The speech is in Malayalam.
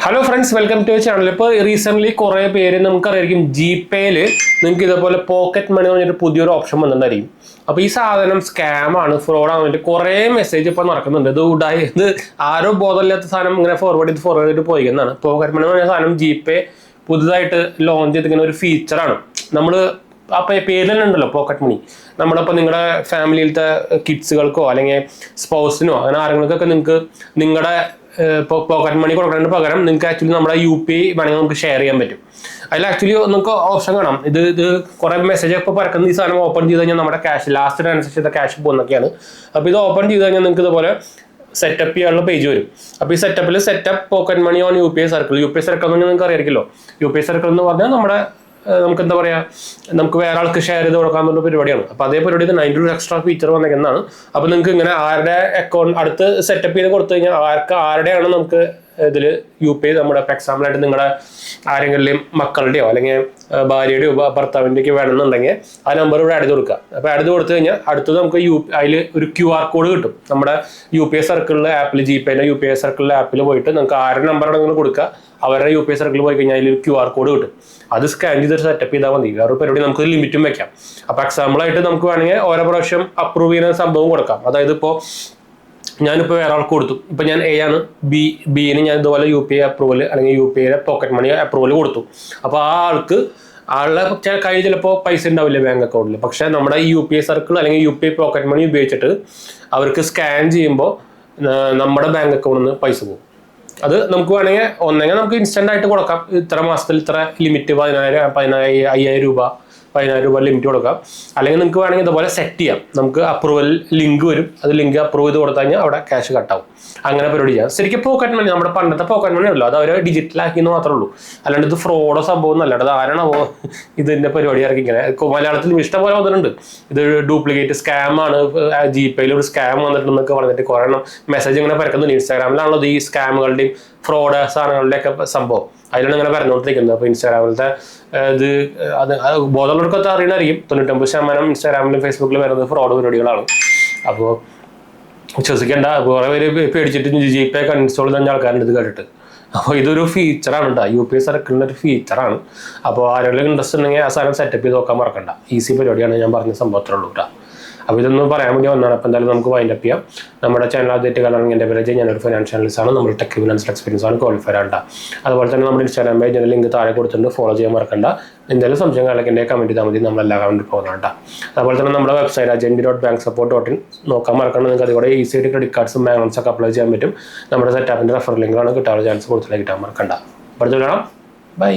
Hello friends, welcome to channel. ഇപ്പോൾ റീസെൻ്റ്ലി കുറേ പേര് നമുക്കറിയായിരിക്കും ജിപേയിൽ നിങ്ങൾക്ക് ഇതേപോലെ പോക്കറ്റ് മണി പറഞ്ഞൊരു പുതിയൊരു ഓപ്ഷൻ വന്നിട്ടുണ്ടായിരിക്കും. അപ്പോൾ ഈ സാധനം സ്കാമാണ്, ഫ്രോഡാകാൻ വേണ്ടി കുറേ മെസ്സേജ് ഇപ്പോൾ നടക്കുന്നുണ്ട്. ഇത് ആരോ ബോധമില്ലാത്ത സാധനം ഇങ്ങനെ ഫോർവേഡ് ചെയ്തിട്ട് പോയിക്കുന്നതാണ്. പോക്കറ്റ് മണി പറഞ്ഞ സാധനം ജിപേ പുതുതായിട്ട് ലോഞ്ച് ചെയ്തിരിക്കുന്ന ഒരു ഫീച്ചറാണ്. നമ്മൾ അപ്പോൾ പേരിൽ തന്നെ ഉണ്ടല്ലോ പോക്കറ്റ് മണി. നമ്മളിപ്പോൾ നിങ്ങളുടെ ഫാമിലിയിലത്തെ കിഡ്സുകൾക്കോ അല്ലെങ്കിൽ സ്പൗസിനോ അങ്ങനെ ആരെങ്കിലുമൊക്കെ നിങ്ങൾക്ക് നിങ്ങളുടെ ഇപ്പോൾ പോക്കറ്റ് മണി കൊടുക്കുന്നതിന് പകരം നിങ്ങൾക്ക് ആക്ച്വലി നമ്മുടെ UPI വേണമെങ്കിൽ നമുക്ക് ഷെയർ ചെയ്യാൻ പറ്റും. അതിൽ ആക്ച്വലി നമുക്ക് ഓപ്ഷൻ കാണാം. ഇത് കുറേ മെസ്സേജ് ഇപ്പോൾ പരക്കുന്ന ഈ സാധനം ഓപ്പൺ ചെയ്ത് കഴിഞ്ഞാൽ നമ്മുടെ ക്യാഷ് ലാസ്റ്റ് ട്രാൻസാക്ഷൻ ചെയ്ത ക്യാഷ് പോകുന്നൊക്കെയാണ്. അപ്പോൾ ഇത് ഓപ്പൺ ചെയ്ത് കഴിഞ്ഞാൽ നിങ്ങൾക്ക് ഇതുപോലെ സെറ്റപ്പ് ചെയ്യാനുള്ള പേജ് വരും. അപ്പോൾ ഈ സെറ്റപ്പിൽ setup pocket money on UPI circle എന്ന് പറഞ്ഞാൽ നിങ്ങൾക്ക് അറിയായിരിക്കുമല്ലോ. UPI സർക്കിൾ എന്ന് പറഞ്ഞാൽ നമുക്ക് എന്താ പറയുക, നമുക്ക് വേറെ ആൾക്ക് ഷെയർ ചെയ്ത് കൊടുക്കാമെന്നുള്ള പരിപാടിയാണ്. അപ്പോൾ അതേ പരിപാടി 90 എക്സ്ട്രാ ഫീച്ചർ വന്നേക്കുന്നതാണ്. അപ്പോൾ നിങ്ങൾക്ക് ഇങ്ങനെ ആരുടെ അക്കൗണ്ട് അടുത്ത് സെറ്റപ്പ് ചെയ്ത് കൊടുത്തു കഴിഞ്ഞാൽ ആരുടെയാണ് നമുക്ക് ഇതിൽ UPI നമ്മുടെ ഇപ്പോൾ എക്സാമ്പിളായിട്ട് നിങ്ങളുടെ ആരെങ്കിലും മക്കളുടെയോ അല്ലെങ്കിൽ ഭാര്യയുടെയോ ഭർത്താവിൻ്റെയൊക്കെ വേണമെന്നുണ്ടെങ്കിൽ ആ നമ്പർ ഇവിടെ ആഡ് ചെയ്ത് കൊടുക്കുക. അപ്പോൾ ആഡ് ചെയ്ത് കൊടുത്തു കഴിഞ്ഞാൽ അടുത്തത് നമുക്ക് അതിൽ ഒരു QR കോഡ് കിട്ടും. നമ്മുടെ UPI സർക്കിളിലെ ആപ്പിൽ, ജിപേൻ്റെ UPI സർക്കിളിലെ ആപ്പിൽ പോയിട്ട് നമുക്ക് ആരുടെ നമ്പറാണ് നിങ്ങൾ കൊടുക്കുക, അവരുടെ UPI സർക്കിൾ പോയി കഴിഞ്ഞാൽ അതിൽ ഒരു QR കോഡ് കിട്ടും. അത് സ്കാൻ ചെയ്തിട്ട് സെറ്റപ്പ് ചെയ്താൽ മതി. വേറെ പരിപാടി നമുക്ക് ലിമിറ്റും വെക്കാം. അപ്പോൾ എക്സാമ്പിളായിട്ട് നമുക്ക് വേണമെങ്കിൽ ഓരോ പ്രാവശ്യം അപ്രൂവ് ചെയ്യുന്ന സംഭവം കൊടുക്കാം. അതായത് ഇപ്പോൾ ഞാനിപ്പോൾ വേറെ ആൾക്ക് കൊടുത്തു. ഇപ്പോൾ ഞാൻ A ആണ്, ബിന് ഞാൻ ഇതുപോലെ UPI അപ്രൂവൽ അല്ലെങ്കിൽ UPIയുടെ പോക്കറ്റ് മണി അപ്രൂവൽ കൊടുത്തു. അപ്പോൾ ആ ആളുടെ കയ്യിൽ ചിലപ്പോൾ പൈസ ഉണ്ടാവില്ല ബാങ്ക് അക്കൗണ്ടിൽ. പക്ഷേ നമ്മുടെ ഈ UPI സർക്കിൾ അല്ലെങ്കിൽ UPI പോക്കറ്റ് മണി ഉപയോഗിച്ചിട്ട് അവർക്ക് സ്കാൻ ചെയ്യുമ്പോൾ നമ്മുടെ ബാങ്ക് അക്കൗണ്ടിൽ നിന്ന് പൈസ പോകും. അത് നമുക്ക് വേണമെങ്കിൽ ഒന്നെങ്കിൽ നമുക്ക് ഇൻസ്റ്റൻ്റ് ആയിട്ട് കൊടുക്കാം. ഇത്ര മാസത്തിൽ ഇത്ര ലിമിറ്റ് 5,000 രൂപ ലിമിറ്റ് കൊടുക്കാം. അല്ലെങ്കിൽ നിങ്ങൾക്ക് വേണമെങ്കിൽ ഇതുപോലെ സെറ്റ് ചെയ്യാം. നമുക്ക് അപ്രൂവൽ ലിങ്ക് വരും. അത് ലിങ്ക് അപ്രൂവ് ചെയ്ത് കൊടുത്തു കഴിഞ്ഞാൽ അവിടെ ക്യാഷ് കട്ടാവും. അങ്ങനെ പരിപാടി ചെയ്യാം. ശരിക്കും പോക്കറ്റ് മണി നമ്മുടെ പണ്ടത്തെ പോക്കറ്റ് മണി ഉള്ളൂ. അത് അവർ ഡിജിറ്റലാക്കിയെന്ന് മാത്രമേ ഉള്ളൂ. അല്ലാണ്ട് ഇത് ഫ്രോഡോ സംഭവം ഒന്നും അല്ലാണ്ട്. അത് ആരാണോ ഇതിൻ്റെ പരിപാടി ഇറക്കി ഇങ്ങനെ മലയാളത്തിൽ ഇഷ്ടംപോലെ വന്നിട്ടുണ്ട്. ഇത് ഡ്യൂപ്ലിക്കേറ്റ് സ്കാമാണ്, ജിപേയിൽ ഒരു സ്കാം വന്നിട്ടുണ്ടെന്നൊക്കെ പറഞ്ഞിട്ട് കുറേ മെസ്സേജ് ഇങ്ങനെ പരക്കുന്നുണ്ട്. ഇൻസ്റ്റാഗ്രാമിലാണല്ലോ ഈ സ്കാമുകളുടെയും ഫ്രോഡ് സാധനങ്ങളുടെയൊക്കെ സംഭവം. അതിലാണ് ഇങ്ങനെ പറഞ്ഞുകൊണ്ടിരിക്കുന്നത്. അപ്പോൾ ഇൻസ്റ്റാഗ്രാമിലത്തെ അത് ബോധമുള്ളവർക്കൊക്കെ അറിയണമായിരിക്കും. 99% ഇൻസ്റ്റാഗ്രാമിലും ഫേസ്ബുക്കിലും വരുന്നത് ഫ്രോഡ് പരിപാടികളാണ്. അപ്പോൾ വിശ്വസിക്കേണ്ട. കുറേ പേര് പേടിച്ചിട്ട് ജിപേ ഒക്കെ ഇൻസ്റ്റാൾ ചെയ്യുന്ന ആൾക്കാരുടെ ഇത് കേട്ടിട്ട്. അപ്പോൾ ഇതൊരു ഫീച്ചറാണ് കേട്ടോ, UPI സർക്കിളിൻ്റെ ഒരു ഫീച്ചറാണ്. അപ്പോൾ ആരെങ്കിലും ഇൻട്രസ്റ്റ് ഉണ്ടെങ്കിൽ ആ സാധനം സെറ്റപ്പ് ചെയ്ത് നോക്കാൻ മറക്കണ്ട. ഈസി പരിപാടിയാണ്, ഞാൻ പറഞ്ഞ സംഭവത്തിലുള്ളൂ കേട്ടോ. അപ്പോൾ ഇതൊന്നും പറയാൻ വേണ്ടി വന്നതാണ്. അപ്പോൾ എന്തായാലും നമുക്ക് വൈൻഡ് അപ്പ് ചെയ്യാം. നമ്മുടെ ചാനൽ ആദ്യമായിട്ട് കാണണമെങ്കിൽ എൻ്റെ പേര് ഞാനൊരു ഫൈനാൻഷ്യൽ അനലിസ്റ്റാണ്. നമ്മൾ ടെക് ഫിനാൻഷ്യൽ എക്സ്പീരിയൻസ് ആണ്, ക്വാളിഫൈഡ് ആണ്. അതുപോലെ തന്നെ നമ്മുടെ ഇൻസ്റ്റാഗ്രാം പേജിൻ്റെ ലിങ്ക് താഴെ കൊടുത്തിട്ടുണ്ട്, ഫോളോ ചെയ്യാൻ മറക്കണ്ട. എന്തെങ്കിലും സംശയങ്ങളൊക്കെ എൻ്റെ കമൻറ്റ് ചെയ്താൽ മതി, നമ്മളെല്ലാ കമൻറ്റ് പോകുന്നതാണ് കേട്ടോ. അതുപോലെ തന്നെ നമ്മുടെ വെബ്സൈറ്റ് agenti.banksupport.in നോക്കാൻ മറക്കണ്ട. നിങ്ങൾക്ക് അതുകൂടെ ഈസി ആയിട്ട് ക്രെഡിറ്റ് കാർഡ്സും ബാങ്ക് ലോൺസ് ഒക്കെ അപ്ലൈ ചെയ്യാൻ പറ്റും. നമ്മുടെ സെറ്റാപ്പിൻ്റെ റെഫർ ലിങ്കാണ്, കിട്ടാനുള്ള ചാൻസ് കൊടുത്തില്ല, കിട്ടാൻ മറക്കണ്ട. അടുത്ത കാണാം. ബൈ.